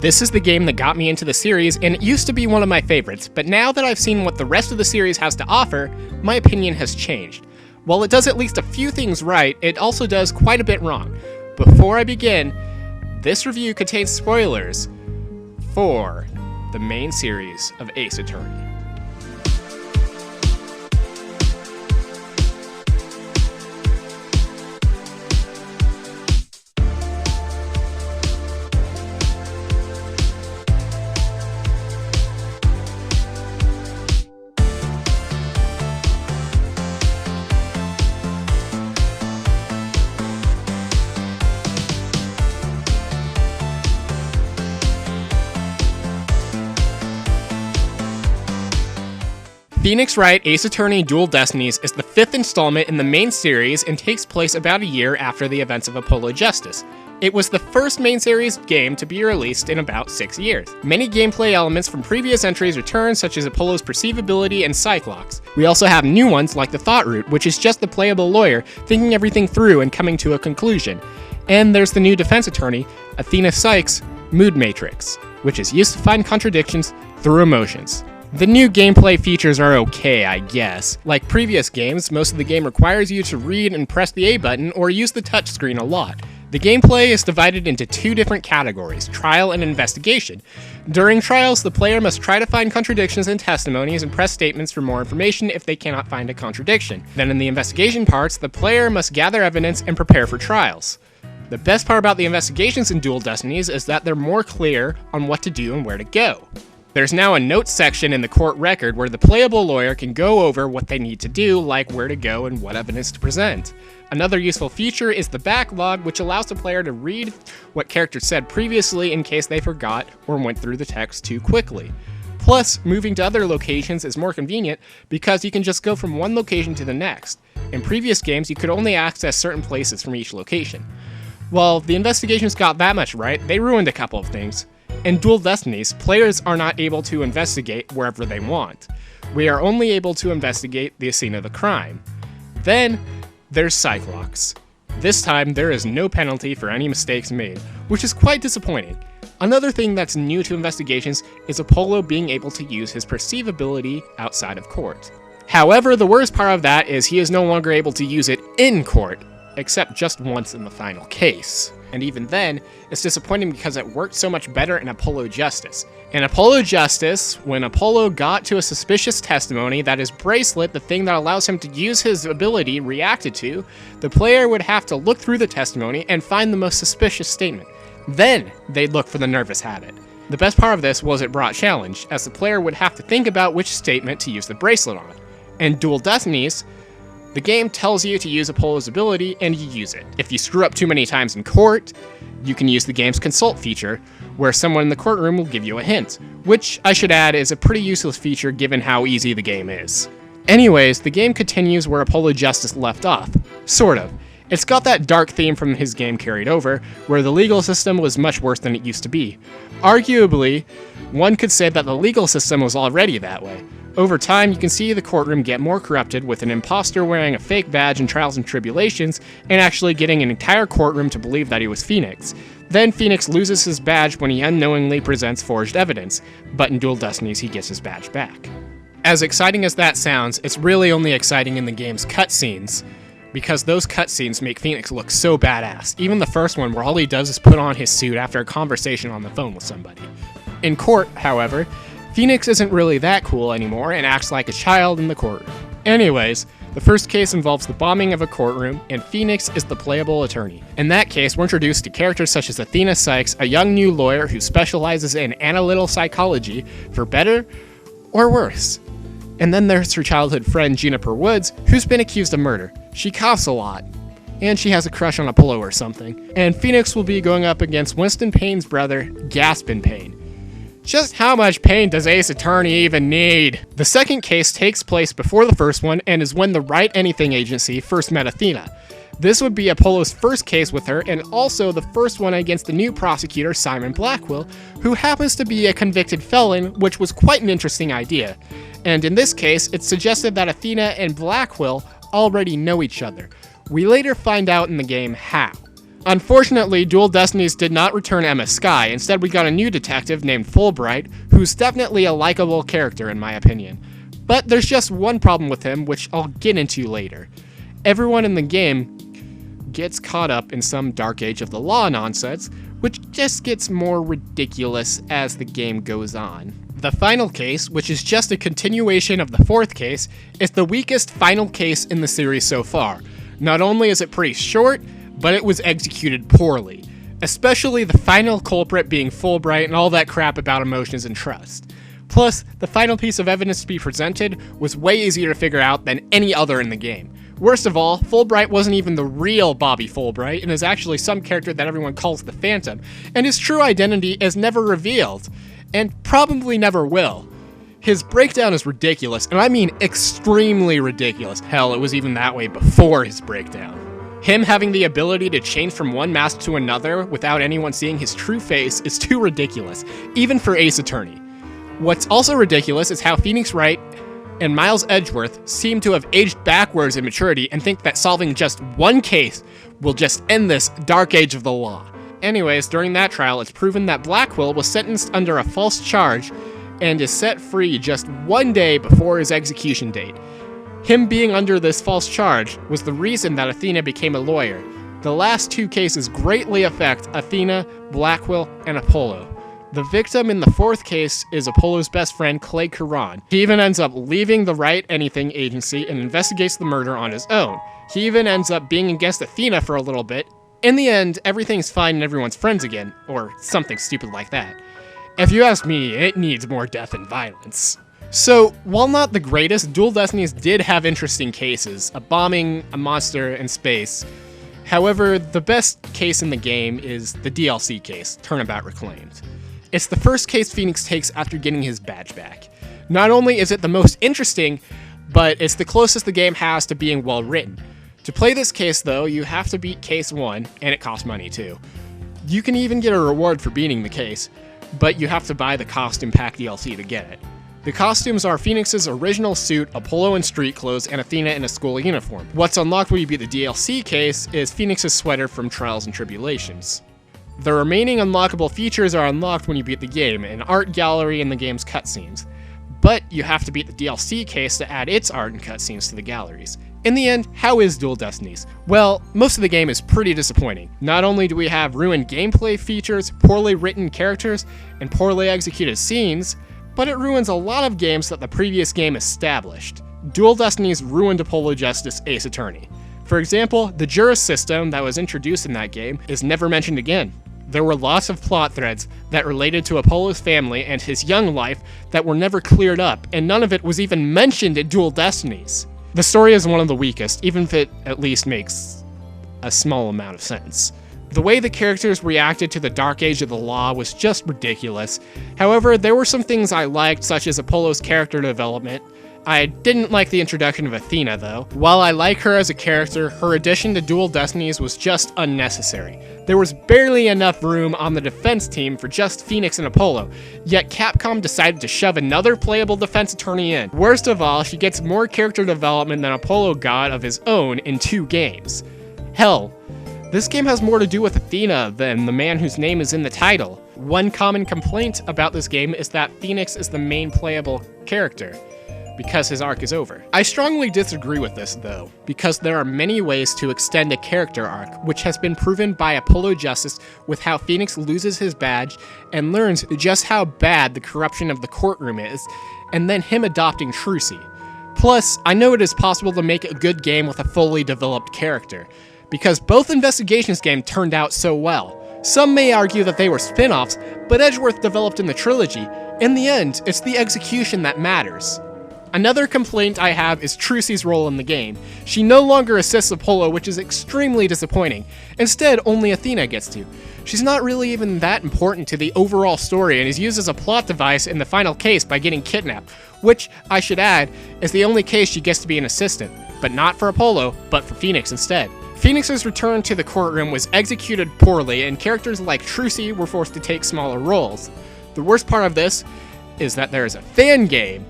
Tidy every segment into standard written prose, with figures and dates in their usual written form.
This is the game that got me into the series, and it used to be one of my favorites, but now that I've seen what the rest of the series has to offer, my opinion has changed. While it does at least a few things right, it also does quite a bit wrong. Before I begin, this review contains spoilers for the main series of Ace Attorney. Phoenix Wright Ace Attorney Dual Destinies is the 5th installment in the main series and takes place about a year after the events of Apollo Justice. It was the first main series game to be released in about 6 years. Many gameplay elements from previous entries return, such as Apollo's perceivability and Cyclops. We also have new ones like the Thought Route, which is just the playable lawyer thinking everything through and coming to a conclusion. And there's the new defense attorney, Athena Sykes' Mood Matrix, which is used to find contradictions through emotions. The new gameplay features are okay, I guess. Like previous games, most of the game requires you to read and press the A button or use the touchscreen a lot. The gameplay is divided into 2 different categories, trial and investigation. During trials, the player must try to find contradictions in testimonies and press statements for more information if they cannot find a contradiction. Then in the investigation parts, the player must gather evidence and prepare for trials. The best part about the investigations in Dual Destinies is that they're more clear on what to do and where to go. There's now a notes section in the court record where the playable lawyer can go over what they need to do, like where to go and what evidence to present. Another useful feature is the backlog, which allows the player to read what characters said previously in case they forgot or went through the text too quickly. Plus, moving to other locations is more convenient because you can just go from one location to the next. In previous games, you could only access certain places from each location. Well, the investigations got that much right, they ruined a couple of things. In Dual Destinies, players are not able to investigate wherever they want. We are only able to investigate the scene of the crime. Then, there's Cyclops. This time, there is no penalty for any mistakes made, which is quite disappointing. Another thing that's new to investigations is Apollo being able to use his perceivability outside of court. However, the worst part of that is he is no longer able to use it in court, except just once in the final case. And even then, it's disappointing because it worked so much better in Apollo Justice. In Apollo Justice, when Apollo got to a suspicious testimony that his bracelet, the thing that allows him to use his ability, reacted to, the player would have to look through the testimony and find the most suspicious statement. Then, they'd look for the nervous habit. The best part of this was it brought challenge, as the player would have to think about which statement to use the bracelet on. In Dual Destinies, the game tells you to use Apollo's ability, and you use it. If you screw up too many times in court, you can use the game's consult feature, where someone in the courtroom will give you a hint, which, I should add, is a pretty useless feature given how easy the game is. Anyways, the game continues where Apollo Justice left off. Sort of. It's got that dark theme from his game carried over, where the legal system was much worse than it used to be. Arguably, one could say that the legal system was already that way. Over time, you can see the courtroom get more corrupted, with an imposter wearing a fake badge in Trials and Tribulations, and actually getting an entire courtroom to believe that he was Phoenix. Then Phoenix loses his badge when he unknowingly presents forged evidence, but in Dual Destinies he gets his badge back. As exciting as that sounds, it's really only exciting in the game's cutscenes, because those cutscenes make Phoenix look so badass. Even the first one, where all he does is put on his suit after a conversation on the phone with somebody. In court, however, Phoenix isn't really that cool anymore and acts like a child in the courtroom. Anyways, the first case involves the bombing of a courtroom, and Phoenix is the playable attorney. In that case, we're introduced to characters such as Athena Sykes, a young new lawyer who specializes in analytical psychology, for better or worse. And then there's her childhood friend Juniper Woods, who's been accused of murder. She coughs a lot, and she has a crush on Apollo or something. And Phoenix will be going up against Winston Payne's brother, Gaspin Payne. Just how much pain does Ace Attorney even need? The second case takes place before the first one and is when the Wright Anything Agency first met Athena. This would be Apollo's first case with her, and also the first one against the new prosecutor Simon Blackwell, who happens to be a convicted felon, which was quite an interesting idea. And in this case, it's suggested that Athena and Blackwell already know each other. We later find out in the game how. Unfortunately, Dual Destinies did not return Emma Skye. Instead, we got a new detective named Fulbright, who's definitely a likable character in my opinion. But there's just one problem with him, which I'll get into later. Everyone in the game gets caught up in some Dark Age of the Law nonsense, which just gets more ridiculous as the game goes on. The final case, which is just a continuation of the fourth case, is the weakest final case in the series so far. Not only is it pretty short, but it was executed poorly. Especially the final culprit being Fulbright and all that crap about emotions and trust. Plus, the final piece of evidence to be presented was way easier to figure out than any other in the game. Worst of all, Fulbright wasn't even the real Bobby Fulbright and is actually some character that everyone calls the Phantom, and his true identity is never revealed, and probably never will. His breakdown is ridiculous, and I mean extremely ridiculous. Hell, it was even that way before his breakdown. Him having the ability to change from one mask to another without anyone seeing his true face is too ridiculous, even for Ace Attorney. What's also ridiculous is how Phoenix Wright and Miles Edgeworth seem to have aged backwards in maturity and think that solving just one case will just end this Dark Age of the Law. Anyways, during that trial, it's proven that Blackwell was sentenced under a false charge and is set free just one day before his execution date. Him being under this false charge was the reason that Athena became a lawyer. The last two cases greatly affect Athena, Blackwell, and Apollo. The victim in the fourth case is Apollo's best friend, Clay Curran. He even ends up leaving the Wright Anything agency and investigates the murder on his own. He even ends up being against Athena for a little bit. In the end, everything's fine and everyone's friends again, or something stupid like that. If you ask me, it needs more death and violence. So, while not the greatest, Dual Destinies did have interesting cases, a bombing, a monster, and space. However, the best case in the game is the DLC case, Turnabout Reclaimed. It's the first case Phoenix takes after getting his badge back. Not only is it the most interesting, but it's the closest the game has to being well written. To play this case though, you have to beat case 1, and it costs money too. You can even get a reward for beating the case, but you have to buy the costume pack DLC to get it. The costumes are Phoenix's original suit, Apollo in street clothes, and Athena in a school uniform. What's unlocked when you beat the DLC case is Phoenix's sweater from Trials and Tribulations. The remaining unlockable features are unlocked when you beat the game, an art gallery and the game's cutscenes. But you have to beat the DLC case to add its art and cutscenes to the galleries. In the end, how is Dual Destinies? Well, most of the game is pretty disappointing. Not only do we have ruined gameplay features, poorly written characters, and poorly executed scenes, but it ruins a lot of games that the previous game established. Dual Destinies ruined Apollo Justice Ace Attorney. For example, the Juris system that was introduced in that game is never mentioned again. There were lots of plot threads that related to Apollo's family and his young life that were never cleared up, and none of it was even mentioned in Dual Destinies. The story is one of the weakest, even if it at least makes a small amount of sense. The way the characters reacted to the Dark Age of the Law was just ridiculous. However, there were some things I liked, such as Apollo's character development. I didn't like the introduction of Athena, though. While I like her as a character, her addition to Dual Destinies was just unnecessary. There was barely enough room on the defense team for just Phoenix and Apollo, yet Capcom decided to shove another playable defense attorney in. Worst of all, she gets more character development than Apollo got of his own in 2 games. Hell, this game has more to do with Athena than the man whose name is in the title. One common complaint about this game is that Phoenix is the main playable character, because his arc is over. I strongly disagree with this though, because there are many ways to extend a character arc, which has been proven by Apollo Justice with how Phoenix loses his badge and learns just how bad the corruption of the courtroom is, and then him adopting Trucy. Plus, I know it is possible to make a good game with a fully developed character, because both Investigations games turned out so well. Some may argue that they were spin-offs, but Edgeworth developed in the trilogy. In the end, it's the execution that matters. Another complaint I have is Trucy's role in the game. She no longer assists Apollo, which is extremely disappointing. Instead, only Athena gets to. She's not really even that important to the overall story and is used as a plot device in the final case by getting kidnapped, which, I should add, is the only case she gets to be an assistant, but not for Apollo, but for Phoenix instead. Phoenix's return to the courtroom was executed poorly, and characters like Trucy were forced to take smaller roles. The worst part of this is that there is a fan game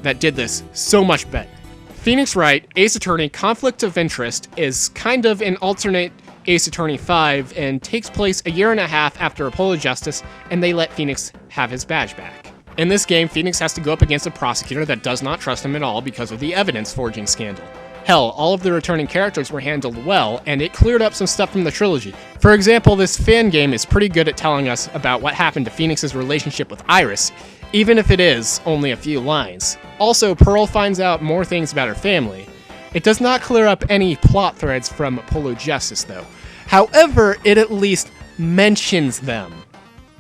that did this so much better. Phoenix Wright, Ace Attorney Conflict of Interest is kind of an alternate Ace Attorney 5 and takes place a year and a half after Apollo Justice, and they let Phoenix have his badge back. In this game, Phoenix has to go up against a prosecutor that does not trust him at all because of the evidence forging scandal. Hell, all of the returning characters were handled well, and it cleared up some stuff from the trilogy. For example, this fan game is pretty good at telling us about what happened to Phoenix's relationship with Iris, even if it is only a few lines. Also, Pearl finds out more things about her family. It does not clear up any plot threads from Apollo Justice, though. However, it at least mentions them.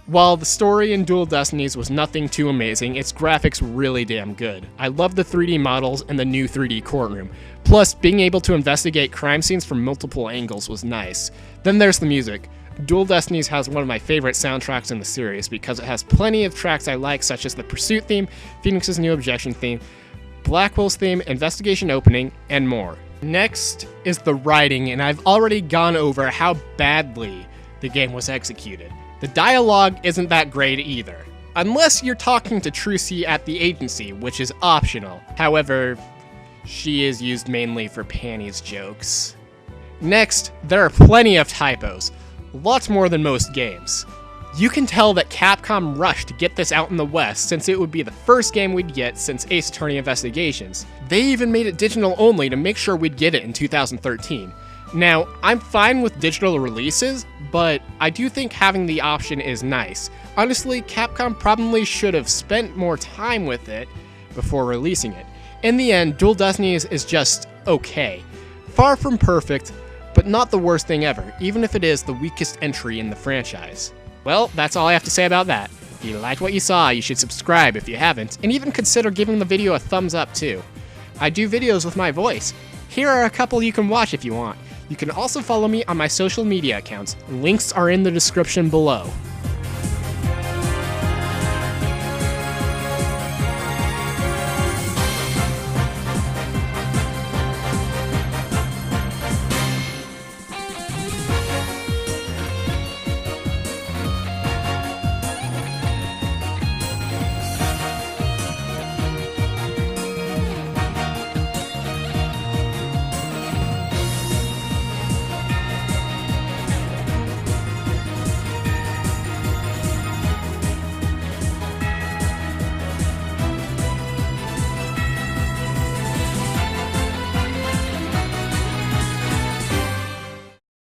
While the story in Dual Destinies was nothing too amazing, its graphics were really damn good. I love the 3D models and the new 3D courtroom. Plus, being able to investigate crime scenes from multiple angles was nice. Then there's the music. Dual Destinies has one of my favorite soundtracks in the series because it has plenty of tracks I like, such as the Pursuit theme, Phoenix's New Objection theme, Blackwell's theme, Investigation Opening, and more. Next is the writing, and I've already gone over how badly the game was executed. The dialogue isn't that great either, unless you're talking to Trucy at the agency, which is optional. However, she is used mainly for panties jokes. Next, there are plenty of typos, lots more than most games. You can tell that Capcom rushed to get this out in the West since it would be the first game we'd get since Ace Attorney Investigations. They even made it digital only to make sure we'd get it in 2013. Now, I'm fine with digital releases, but I do think having the option is nice. Honestly, Capcom probably should have spent more time with it before releasing it. In the end, Dual Destinies is just okay. Far from perfect, but not the worst thing ever, even if it is the weakest entry in the franchise. Well, that's all I have to say about that. If you liked what you saw, you should subscribe if you haven't, and even consider giving the video a thumbs up too. I do videos with my voice. Here are a couple you can watch if you want. You can also follow me on my social media accounts. Links are in the description below.